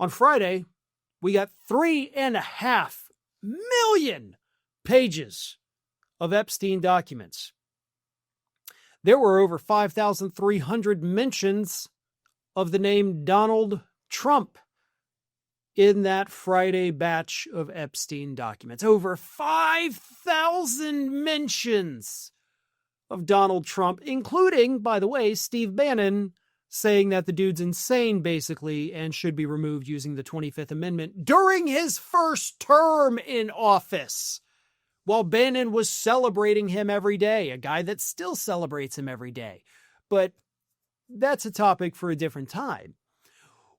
On Friday, we got 3.5 million pages of Epstein documents. There were over 5,300 mentions of the name Donald Trump in that Friday batch of Epstein documents. Over 5,000 mentions of Donald Trump, including, by the way, Steve Bannon saying that the dude's insane, basically, and should be removed using the 25th Amendment during his first term in office, while Bannon was celebrating him every day, a guy that still celebrates him every day. But that's a topic for a different time.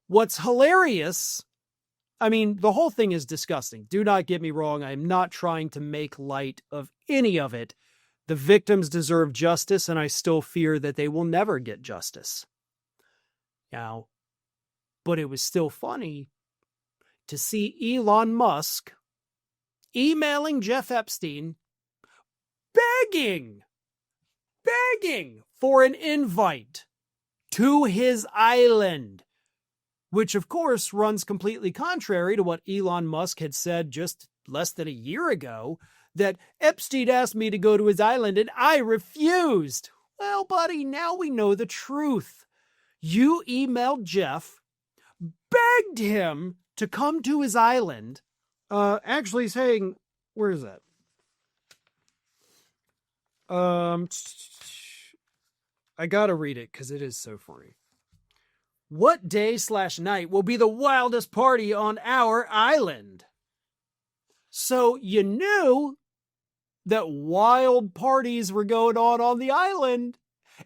What's hilarious, I mean, the whole thing is disgusting. Do not get me wrong. I'm not trying to make light of any of it. The victims deserve justice, and I still fear that they will never get justice. Now, but it was still funny to see Elon Musk emailing Jeff Epstein, begging for an invite to his island, which of course runs completely contrary to what Elon Musk had said just less than a year ago, that Epstein asked me to go to his island and I refused. Well, buddy, now we know the truth. You emailed Jeff, begged him to come to his island, actually saying, where is that? I gotta read it because it is so funny. What day/night will be the wildest party on our island? So you knew that wild parties were going on the island,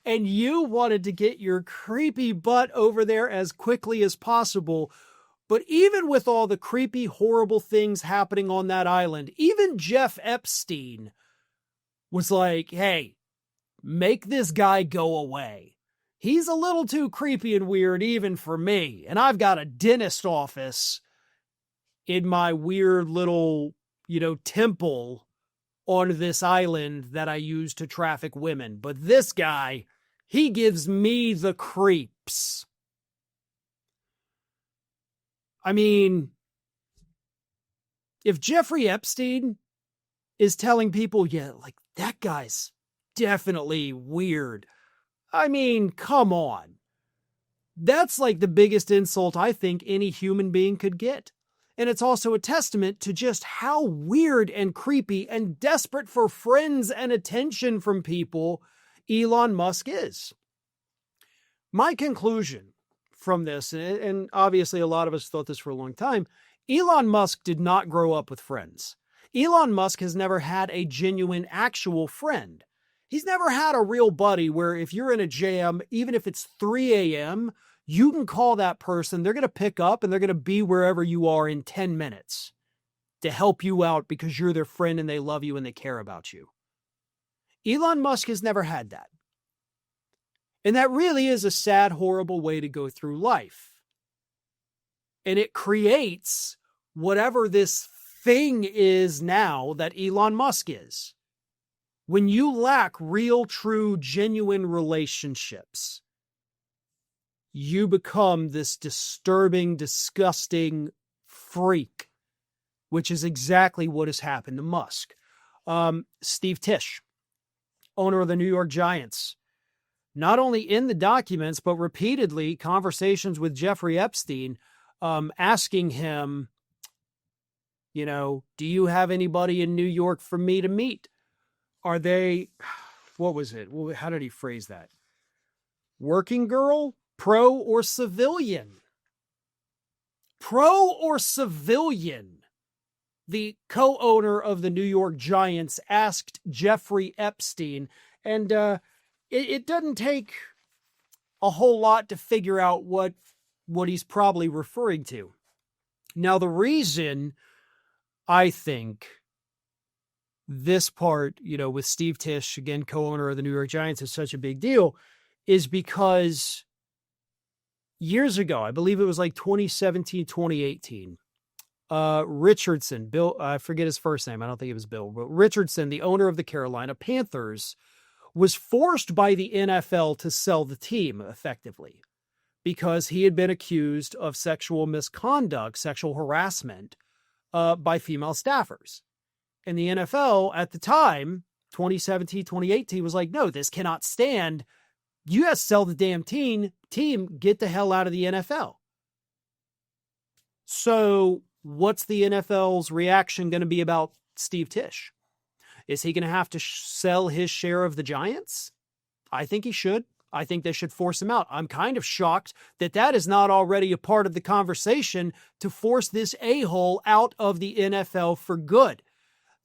and you wanted to get your creepy butt over there as quickly as possible. But even with all the creepy, horrible things happening on that island, even Jeff Epstein was like, hey, make this guy go away. He's a little too creepy and weird even for me. And I've got a dentist office in my weird little, temple on this island that I use to traffic women. But this guy, he gives me the creeps. I mean, if Jeffrey Epstein is telling people, yeah, like that guy's definitely weird. I mean, come on. That's like the biggest insult I think any human being could get. And it's also a testament to just how weird and creepy and desperate for friends and attention from people Elon Musk is. My conclusion from this, and obviously a lot of us thought this for a long time, Elon Musk did not grow up with friends. Elon Musk has never had a genuine, actual friend. He's never had a real buddy where if you're in a jam, even if it's 3 a.m., you can call that person, they're going to pick up and they're going to be wherever you are in 10 minutes to help you out because you're their friend and they love you and they care about you. Elon Musk has never had that. And that really is a sad, horrible way to go through life. And it creates whatever this thing is now that Elon Musk is. When you lack real, true, genuine relationships, you become this disturbing, disgusting freak, which is exactly what has happened to Musk. Steve Tisch, owner of the New York Giants, not only in the documents, but repeatedly conversations with Jeffrey Epstein, asking him, do you have anybody in New York for me to meet? Are they, what was it? Well, how did he phrase that? Working girl, pro or civilian? Pro or civilian? The co-owner of the New York Giants asked Jeffrey Epstein, and it doesn't take a whole lot to figure out what he's probably referring to. Now, the reason I think this part, with Steve Tisch, again, co-owner of the New York Giants, is such a big deal is because years ago, I believe it was like 2017, 2018, Richardson, Bill, I forget his first name. I don't think it was Bill, but Richardson, the owner of the Carolina Panthers, was forced by the NFL to sell the team effectively because he had been accused of sexual misconduct, sexual harassment by female staffers. And the NFL at the time, 2017, 2018, was like, no, this cannot stand. You guys sell the damn team, get the hell out of the NFL. So what's the NFL's reaction going to be about Steve Tisch? Is he going to have to sell his share of the Giants? I think he should. I think they should force him out. I'm kind of shocked that that is not already a part of the conversation to force this a-hole out of the NFL for good.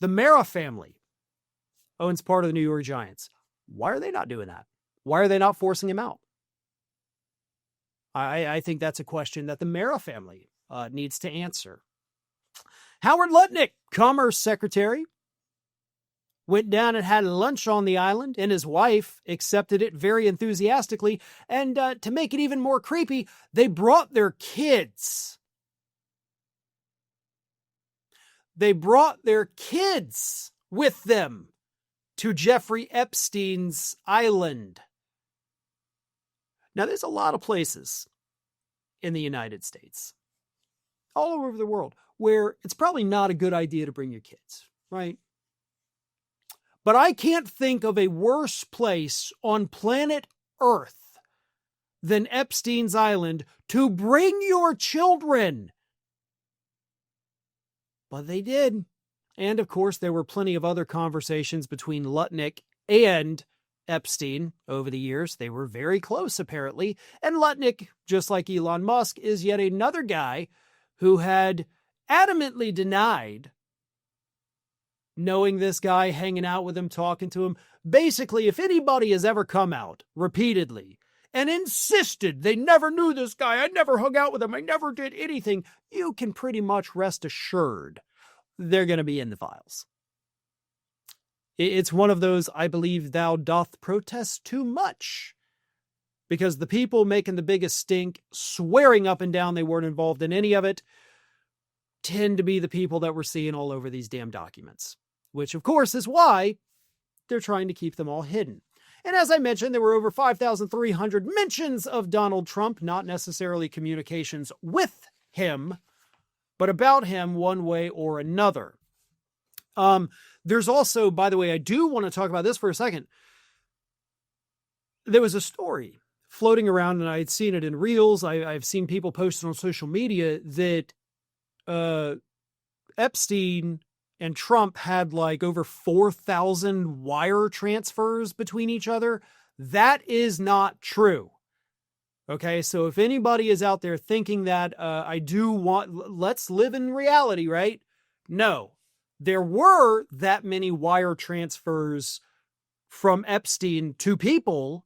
The Mara family owns part of the New York Giants. Why are they not doing that? Why are they not forcing him out? I think that's a question that the Mara family needs to answer. Howard Lutnick, Commerce Secretary, went down and had lunch on the island, and his wife accepted it very enthusiastically. And to make it even more creepy, they brought their kids. They brought their kids with them to Jeffrey Epstein's island. Now, there's a lot of places in the United States, all over the world, where it's probably not a good idea to bring your kids, right? But I can't think of a worse place on planet Earth than Epstein's Island to bring your children. But they did. And of course, there were plenty of other conversations between Lutnick and Epstein over the years. They were very close, apparently. And Lutnick, just like Elon Musk, is yet another guy who had adamantly denied knowing this guy, hanging out with him, talking to him. Basically, if anybody has ever come out repeatedly and insisted they never knew this guy, I never hung out with him, I never did anything, you can pretty much rest assured they're going to be in the files. It's one of those, I believe thou doth protest too much. Because the people making the biggest stink, swearing up and down they weren't involved in any of it, tend to be the people that we're seeing all over these damn documents. Which, of course, is why they're trying to keep them all hidden. And as I mentioned, there were over 5,300 mentions of Donald Trump, not necessarily communications with him, but about him one way or another. There's also, by the way, I do want to talk about this for a second. There was a story floating around, and I had seen it in Reels. I've seen people post it on social media that Epstein and Trump had like over 4,000 wire transfers between each other. That is not true. Okay, so if anybody is out there thinking that let's live in reality, right? No, there were that many wire transfers from Epstein to people,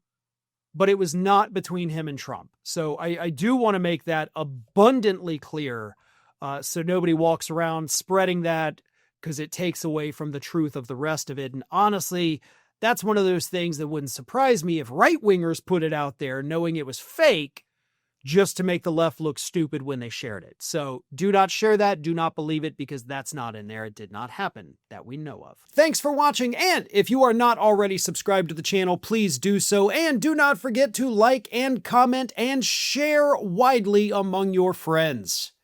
but it was not between him and Trump. So I do want to make that abundantly clear so nobody walks around spreading that, because it takes away from the truth of the rest of it. And honestly, that's one of those things that wouldn't surprise me if right-wingers put it out there knowing it was fake just to make the left look stupid when they shared it. So do not share that. Do not believe it, because that's not in there. It did not happen that we know of. Thanks for watching. And if you are not already subscribed to the channel, please do so. And do not forget to like and comment and share widely among your friends.